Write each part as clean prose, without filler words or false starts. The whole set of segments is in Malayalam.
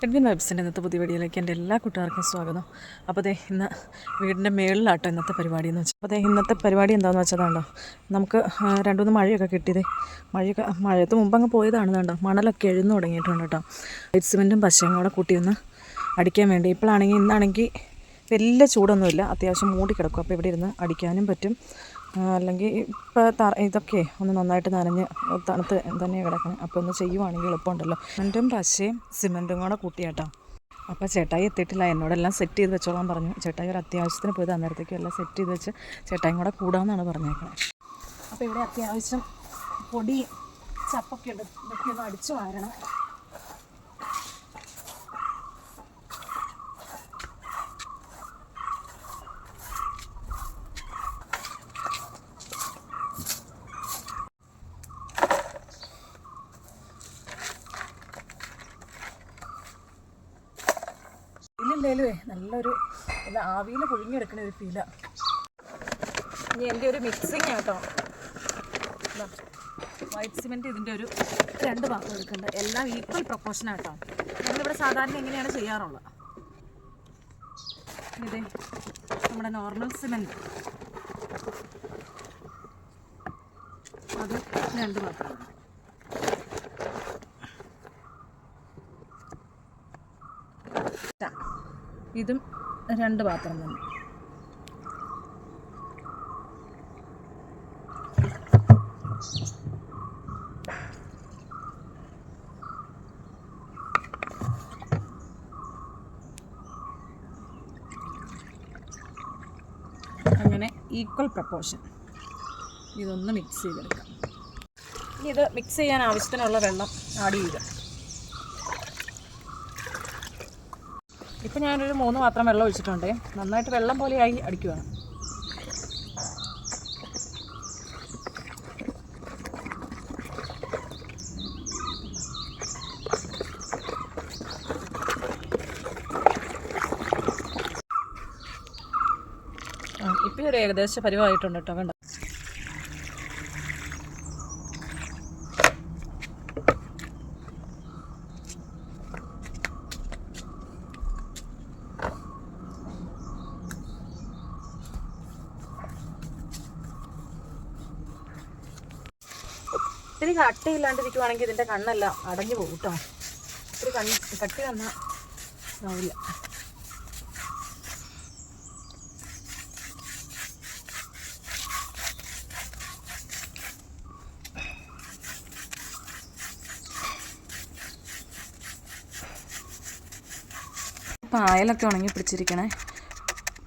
എഡ്വിൻ വൈബ്സിൻ്റെ ഇന്നത്തെ പുതിയ വീഡിയോയിലേക്ക് എൻ്റെ എല്ലാ കൂട്ടുകാർക്കും സ്വാഗതം. അപ്പോൾ ദേ ഇന്ന് വീടിൻ്റെ മേളിലാട്ടോ ഇന്നത്തെ പരിപാടി എന്ന് വെച്ചാൽ. അപ്പോൾ ദേ ഇന്നത്തെ പരിപാടി എന്താണെന്ന് വെച്ചതാണ്ടോ, നമുക്ക് 2-3 മഴയൊക്കെ കിട്ടിയതേ. മഴയത്ത് മുമ്പങ്ങ് പോയതാണ് കണ്ടോ, മണലൊക്കെ എഴുന്നു തുടങ്ങിയിട്ടുണ്ട് കേട്ടോ. വൈറ്റ് സിമെൻറ്റും പശയും കൂടെ കൂട്ടിയൊന്ന് അടിക്കാൻ വേണ്ടി. ഇന്നാണെങ്കിൽ വലിയ ചൂടൊന്നുമില്ല, അത്യാവശ്യം മൂടി കിടക്കും. അപ്പോൾ ഇവിടെ ഇരുന്ന് അടിക്കാനും പറ്റും. അല്ലെങ്കിൽ ഇപ്പോൾ ഇതൊക്കെ ഒന്ന് നന്നായിട്ട് നനഞ്ഞ് തണുത്ത് തന്നെ കിടക്കണം. അപ്പോൾ ഒന്ന് ചെയ്യുവാണെങ്കിൽ എളുപ്പമുണ്ടല്ലോ. സിമെൻറ്റും പശയും സിമെൻറ്റും കൂടെ കൂട്ടിയാട്ടോ. അപ്പോൾ ചേട്ടായി എത്തിയിട്ടില്ല, എന്നോടെല്ലാം സെറ്റ് ചെയ്ത് വെച്ചോളാൻ പറഞ്ഞു. ചേട്ടായി ഒരു അത്യാവശ്യത്തിന് പോയത്, അന്നേരത്തേക്കും എല്ലാം സെറ്റ് ചെയ്ത് വെച്ച് ചേട്ടായും കൂടെ കൂടാമെന്നാണ് പറഞ്ഞേക്കുന്നത്. അപ്പോൾ ഇവിടെ അത്യാവശ്യം പൊടി ചപ്പൊക്കെ ഉണ്ട്, ഇതൊക്കെ ഒന്ന് അടിച്ചു വാരണം. ഇല്ലില്ലേലുവേ നല്ലൊരു ആവിയിൽ പുഴുങ്ങിയെടുക്കുന്ന ഒരു ഫീലാണ്. ഇനി എൻ്റെ ഒരു മിക്സിങ് കേട്ടോ. വൈറ്റ് സിമെൻറ്റ് ഇതിൻ്റെ ഒരു 2 ഭാഗം എടുക്കുന്നുണ്ട്. എല്ലാം ഈക്വൽ പ്രൊപ്പോർഷനാട്ടോ. നമ്മളിവിടെ സാധാരണ എങ്ങനെയാണ് ചെയ്യാറുള്ളത്. ഇതേ നമ്മുടെ നോർമൽ സിമെൻറ്റ് അത് 2 ഭാഗം. ഇതും 2 പാത്രം തന്നെ. അങ്ങനെ ഈക്വൽ പ്രപ്പോർഷൻ ഇതൊന്ന് മിക്സ് ചെയ്തെടുക്കാം. ഇനി ഇത് മിക്സ് ചെയ്യാൻ ആവശ്യത്തിനുള്ള വെള്ളം ആഡ് ചെയ്യുക. ഇപ്പം ഞാനൊരു 3 പാത്രം വെള്ളം ഒഴിച്ചിട്ടുണ്ട്. നന്നായിട്ട് വെള്ളം പോലെയായി അടിക്കുകയാണ്. ഇപ്പം ഒരു ഏകദേശം പരിവായിട്ടുണ്ട് കേട്ടോ. കണ്ടോ, ഇത്തിരി കട്ടിയില്ലാണ്ടിരിക്കുവാണെങ്കിൽ ഇതിൻ്റെ കണ്ണെല്ലാം അടഞ്ഞു പോകും കേട്ടോ. ഇത്തിരി കട്ടി വന്നാൽ ആവില്ല. പായലൊക്കെ ഉണങ്ങി പിടിച്ചിരിക്കണേ,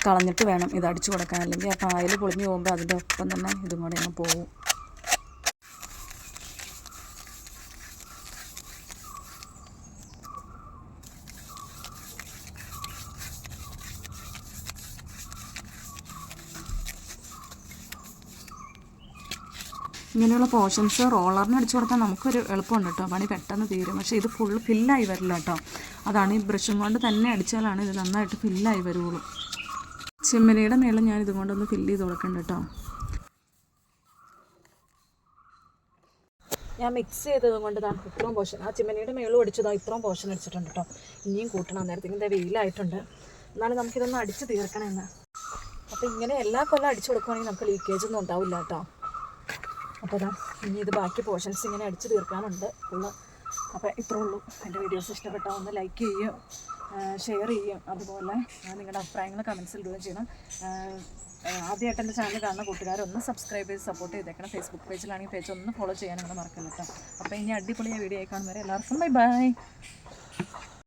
കളഞ്ഞിട്ട് വേണം ഇത് അടിച്ചു കൊടുക്കാൻ. അല്ലെങ്കിൽ ആ പായൽ പൊളിഞ്ഞു പോകുമ്പോൾ അതിൻ്റെ ഒപ്പം തന്നെ ഇതും കൂടെ അങ്ങ് പോകും. ഇങ്ങനെയുള്ള പോർഷൻസ് റോളറിന് അടിച്ചു കൊടുത്താൽ നമുക്കൊരു എളുപ്പമുണ്ട് കേട്ടോ, പണി പെട്ടെന്ന് തീരും. പക്ഷേ ഇത് ഫുള്ള് ഫില്ലായി വരില്ല കേട്ടോ. അതാണ് ഈ ബ്രഷും കൊണ്ട് തന്നെ അടിച്ചാലാണ് ഇത് നന്നായിട്ട് ഫില്ലായി വരുള്ളൂ. ചിമ്മിനിയുടെ മേളിൽ ഞാൻ ഇതുകൊണ്ടൊന്ന് ഫില്ല് ചെയ്ത് കൊടുക്കുന്നുണ്ട് കേട്ടോ. ഞാൻ മിക്സ് ചെയ്തത് കൊണ്ട് ഇത്രയും പോർഷൻ, ആ ചിമ്മിനിയുടെ മേളും അടിച്ചതോ ഇത്രയും പോർഷൻ അടിച്ചിട്ടുണ്ട് കേട്ടോ. ഇനിയും കൂട്ടണം, നേരത്തേക്ക് ഇതിൻ്റെ വെയിലായിട്ടുണ്ട്. എന്നാലും നമുക്കിതൊന്ന് അടിച്ച് തീർക്കണമെന്ന്. അപ്പോൾ ഇങ്ങനെ എല്ലാ കൊല്ലം അടിച്ചു കൊടുക്കുകയാണെങ്കിൽ നമുക്ക് ലീക്കേജ് ഒന്നും ഉണ്ടാവില്ല കേട്ടോ. അപ്പോൾ അതാ ഇനി ഇത് ബാക്കി പോർഷൻസ് ഇങ്ങനെ അടിച്ച് തീർക്കാനുണ്ട് ഫുള്ള്. അപ്പോൾ ഇത്രേ ഉള്ളൂ. എൻ്റെ വീഡിയോസ് ഇഷ്ടപ്പെട്ടാൽ ഒന്ന് ലൈക്ക് ചെയ്യുകയും ഷെയർ ചെയ്യുകയും അതുപോലെ നിങ്ങളുടെ അഭിപ്രായങ്ങൾ കമൻസിൽ ഇടുകയും ചെയ്യണം. ആദ്യമായിട്ട് എൻ്റെ ചാനൽ കാണുന്ന കൂട്ടുകാരൊന്ന് സബ്സ്ക്രൈബ് ചെയ്ത് സപ്പോർട്ട് ചെയ്തേക്കണം. ഫേസ്ബുക്ക് പേജിലാണെങ്കിൽ പേജ് ഒന്ന് ഫോളോ ചെയ്യാൻ നിങ്ങൾ മറക്കല്ല കേട്ടോ. അപ്പോൾ ഇനി അടിപൊളിയ വീഡിയോ ആയി കാണുന്നവരെ എല്ലാവർക്കും ബൈ ബൈ.